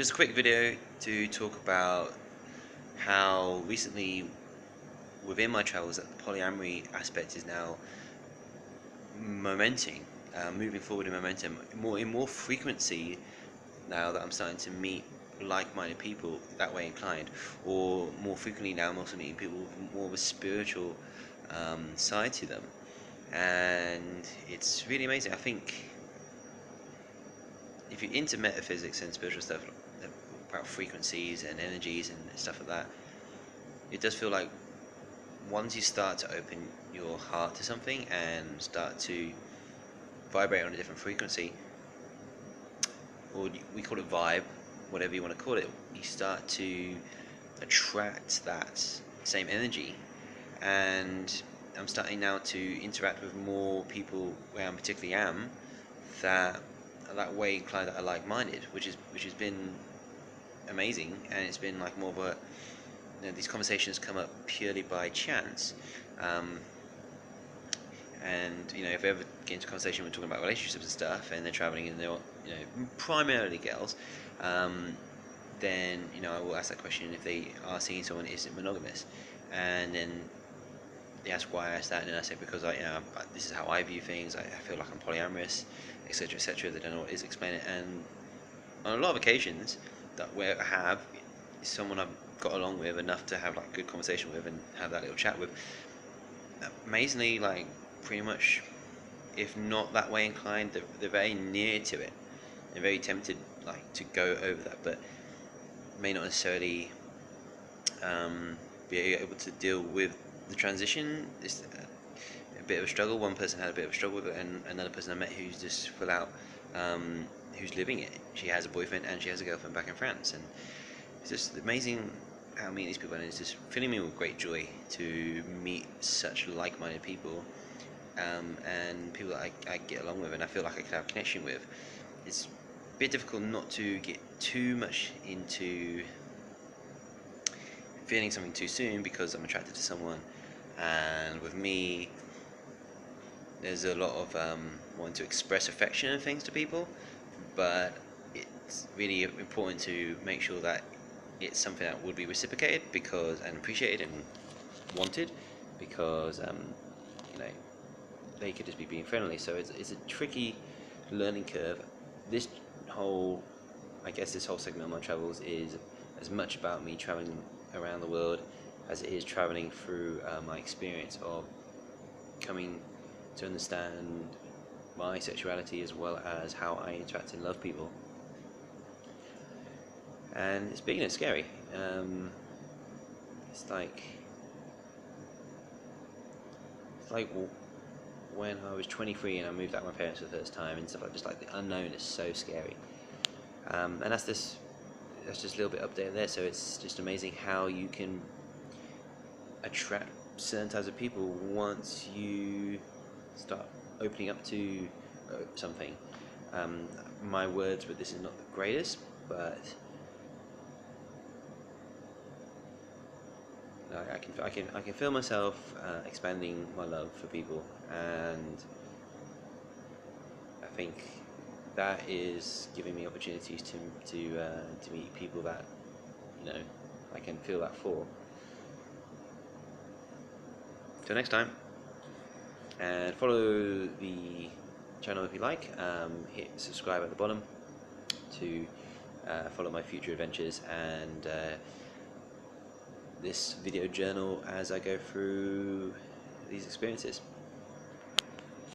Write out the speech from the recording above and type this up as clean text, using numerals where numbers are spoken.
Just a quick video to talk about how recently within my travels that the polyamory aspect is now moving forward in momentum, in more frequency now that I'm starting to meet like-minded people that way inclined, or more frequently now I'm also meeting people with more of a spiritual side to them, and it's really amazing. I think if you're into metaphysics and spiritual stuff about frequencies and energies and stuff like that, it does feel like once you start to open your heart to something and start to vibrate on a different frequency, or we call it vibe, whatever you want to call it, you start to attract that same energy. And I'm starting now to interact with more people where I particularly am that are that way inclined, that are like-minded, which has been amazing. And it's been like more of a, these conversations come up purely by chance. And if I ever get into a conversation, we're talking about relationships and stuff, and they're traveling and they're primarily girls, then I will ask that question: if they are seeing someone, is it monogamous? And then they ask why I asked that, and then I say because this is how I view things. I feel like I'm polyamorous, etc., etc. They don't know what it is, explain it. And on a lot of occasions, that where I have someone I've got along with enough to have like good conversation with and have that little chat with, amazingly, like pretty much, if not that way inclined, they're very near to it. They're very tempted like to go over that, but may not necessarily be able to deal with the transition. It's a bit of a struggle. One person had a bit of a struggle with it, and another person I met who's just full out, who's living it. She has a boyfriend and she has a girlfriend back in France, and it's just amazing how I meet these people, and it's just filling me with great joy to meet such like-minded people, and people that I get along with and I feel like I could have a connection with. It's a bit difficult not to get too much into feeling something too soon because I'm attracted to someone, and with me there's a lot of wanting to express affection and things to people, but it's really important to make sure that it's something that would be reciprocated and appreciated and wanted, because they could just be being friendly. So it's a tricky learning curve. This whole this whole segment of my travels is as much about me traveling around the world as it is traveling through my experience of coming to understand my sexuality as well as how I interact and love people. And it's big and it's scary. It's like when I was 23 and I moved out with my parents for the first time and stuff like, just like the unknown is so scary. And that's just a little bit up there. So it's just amazing how you can attract certain types of people once you start opening up to something. My words with this is not the greatest, but I can feel myself expanding my love for people, and I think that is giving me opportunities to meet people that I can feel that for. Till next time, and follow the channel if you like. Hit subscribe at the bottom to follow my future adventures and this video journal as I go through these experiences.